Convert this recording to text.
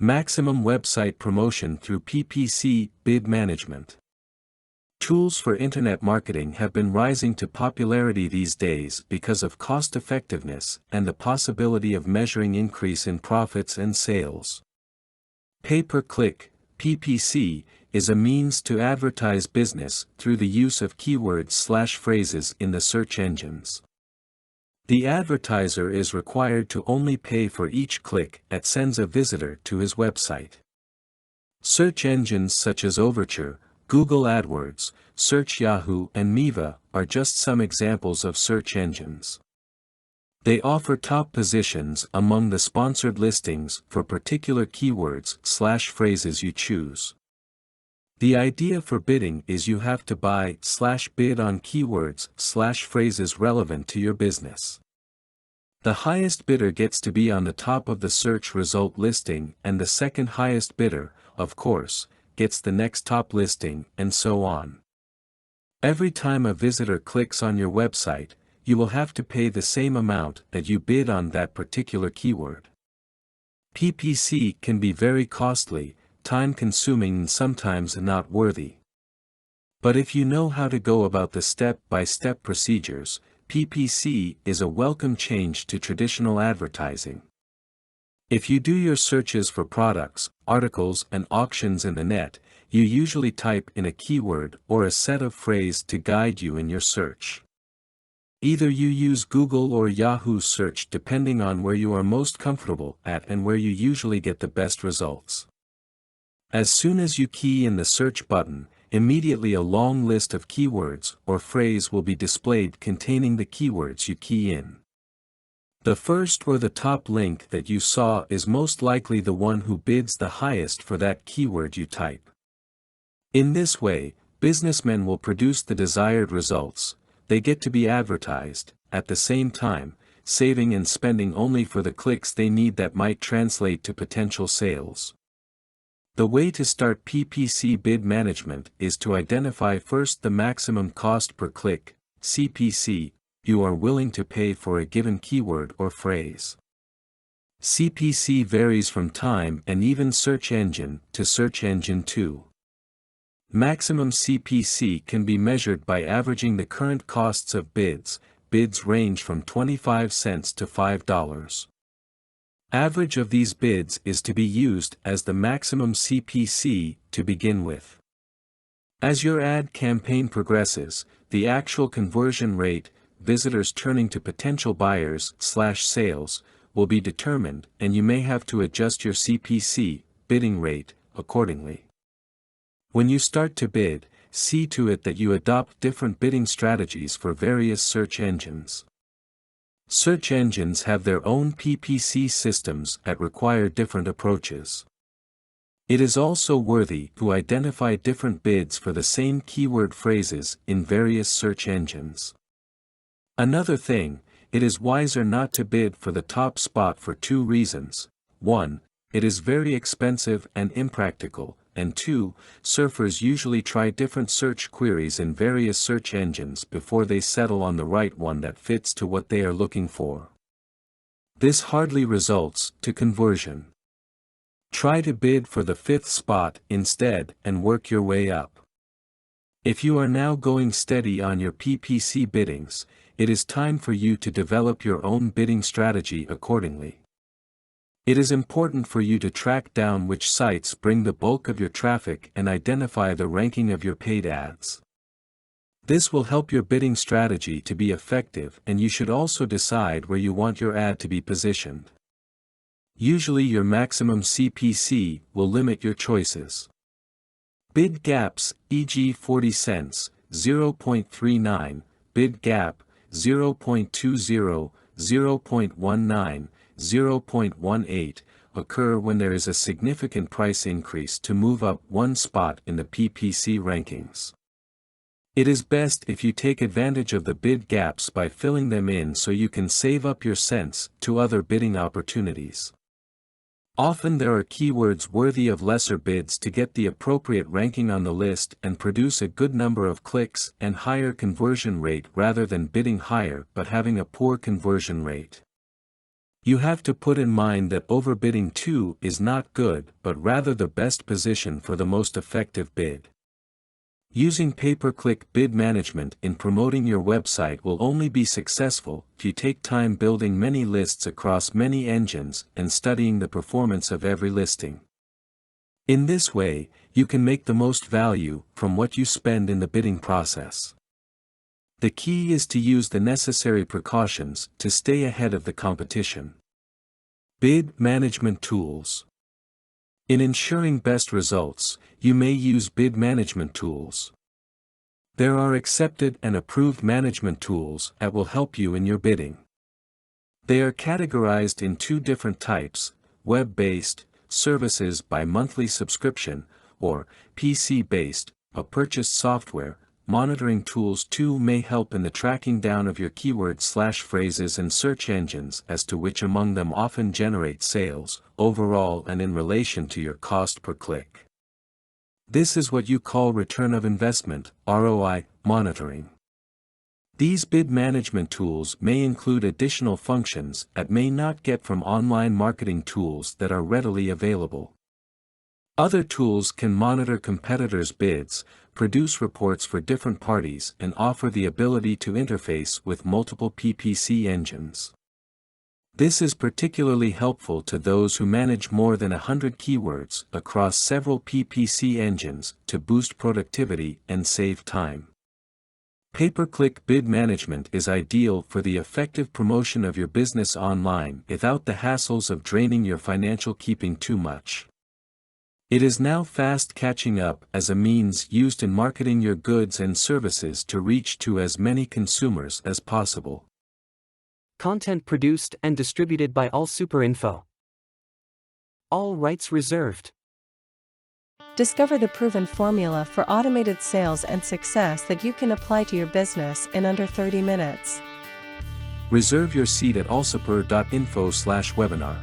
Maximum website promotion through PPC bid management. Tools for internet marketing have been rising to popularity these days because of cost effectiveness and the possibility of measuring increase in profits and sales. Pay-per-click, PPC, is a means to advertise business through the use of keywords/phrases in the search engines. The advertiser is required to only pay for each click that sends a visitor to his website. Search engines such as Overture, Google AdWords, Search Yahoo and Miva are just some examples of search engines. They offer top positions among the sponsored listings for particular keywords/phrases you choose. The idea for bidding is you have to buy/bid on keywords/phrases relevant to your business. The highest bidder gets to be on the top of the search result listing, and the second highest bidder, of course, gets the next top listing, and so on. Every time a visitor clicks on your website, you will have to pay the same amount that you bid on that particular keyword. PPC can be very costly, time-consuming and sometimes not worthy. But if you know how to go about the step-by-step procedures, PPC is a welcome change to traditional advertising. If you do your searches for products, articles and auctions in the net, you usually type in a keyword or a set of phrases to guide you in your search. Either you use Google or Yahoo Search depending on where you are most comfortable at and where you usually get the best results. As soon as you key in the search button, immediately a long list of keywords or phrase will be displayed containing the keywords you key in. The first or the top link that you saw is most likely the one who bids the highest for that keyword you type. In this way, businessmen will produce the desired results. They get to be advertised, at the same time, saving and spending only for the clicks they need that might translate to potential sales. The way to start PPC bid management is to identify first the maximum cost per click, CPC, you are willing to pay for a given keyword or phrase. CPC varies from time and even search engine to search engine too. Maximum CPC can be measured by averaging the current costs of bids. Bids range from 25 cents to $5. Average of these bids is to be used as the maximum CPC to begin with. As your ad campaign progresses, the actual conversion rate, visitors turning to potential buyers/sales, will be determined, and you may have to adjust your CPC, bidding rate, accordingly. When you start to bid, see to it that you adopt different bidding strategies for various search engines. Search engines have their own PPC systems that require different approaches. It is also worthy to identify different bids for the same keyword phrases in various search engines. Another thing, it is wiser not to bid for the top spot for two reasons. 1. It is very expensive and impractical, and 2. Surfers usually try different search queries in various search engines before they settle on the right one that fits to what they are looking for. This hardly results to conversion. Try to bid for the 5th spot instead and work your way up. If you are now going steady on your PPC biddings, it is time for you to develop your own bidding strategy accordingly. It is important for you to track down which sites bring the bulk of your traffic and identify the ranking of your paid ads. This will help your bidding strategy to be effective, and you should also decide where you want your ad to be positioned. Usually your maximum CPC will limit your choices. Bid gaps, e.g. 40 cents, 0.39, bid gap, 0.20, 0.19, 0.18, occur when there is a significant price increase to move up one spot in the PPC rankings. It is best if you take advantage of the bid gaps by filling them in so you can save up your cents to other bidding opportunities. Often there are keywords worthy of lesser bids to get the appropriate ranking on the list and produce a good number of clicks and higher conversion rate rather than bidding higher but having a poor conversion rate. You have to put in mind that overbidding too is not good, but rather the best position for the most effective bid. Using pay-per-click bid management in promoting your website will only be successful if you take time building many lists across many engines and studying the performance of every listing. In this way, you can make the most value from what you spend in the bidding process. The key is to use the necessary precautions to stay ahead of the competition. Bid management tools. In ensuring best results, you may use bid management tools. There are accepted and approved management tools that will help you in your bidding. They are categorized in two different types: web-based, services by monthly subscription, or PC-based, a purchased software. Monitoring tools too may help in the tracking down of your keywords/phrases and search engines as to which among them often generate sales, overall and in relation to your cost per click. This is what you call return of investment, ROI, monitoring. These bid management tools may include additional functions that may not get from online marketing tools that are readily available. Other tools can monitor competitors' bids, produce reports for different parties, and offer the ability to interface with multiple PPC engines. This is particularly helpful to those who manage more than 100 keywords across several PPC engines to boost productivity and save time. Pay-per-click bid management is ideal for the effective promotion of your business online without the hassles of draining your financial keeping too much. It is now fast catching up as a means used in marketing your goods and services to reach to as many consumers as possible. Content produced and distributed by AllSuperInfo. All rights reserved. Discover the proven formula for automated sales and success that you can apply to your business in under 30 minutes. Reserve your seat at allsuper.info/webinar.